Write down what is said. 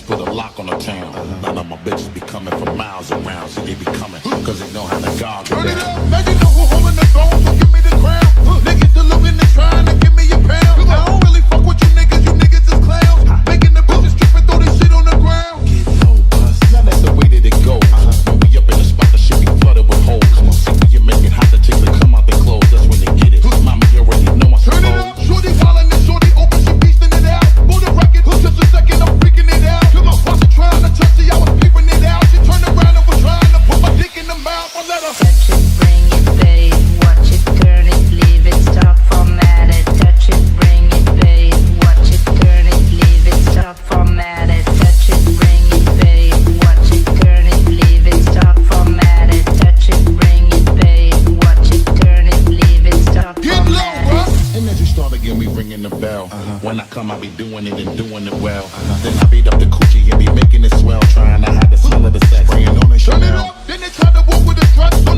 put a lock on the town. None of my bitches be coming from miles around. See, they be coming, cause they know how to guard it down. Turn it up, now you know who holding the throne, so give me the crown. Niggas still looking and trying to give me a pound. I don't really fuck with you niggas is clowns. Making the bitches strip and throw this shit on the ground. Get low, bust. Now that's the way that it go. When we up in the spot, the shit be flooded with holes. See, when you make it hot, the chicks that come out their clothes, that's when they get it. Mama, you already know I'm Turn it up, shorty wildin' and shorty open, she piecing it out. For the record, just a second, I'm freaking it out. Come on, wasn't trying to touch it, I was peeping it out. She turned around and was trying to put my dick in the mouth. I let her touch it, bring it, babe. Watch it, turn it, leave it, stop, format it. Touch it, bring it, babe. Watch it, turn it, leave it, stop, format it. Touch it, bring it, babe. Watch it, turn it, leave it, stop, format it. Touch it, bring it, babe. Watch it, turn it, leave it, stop, get low, format it. bruh. And as you start again, we ringing the bell. When I come, I be doing it and doing it well. Then I beat up the coochie and be making it swell. Trying to hide the smell of the sex. Spraying on the Turn it Chanel. up, then they try to walk with a strut.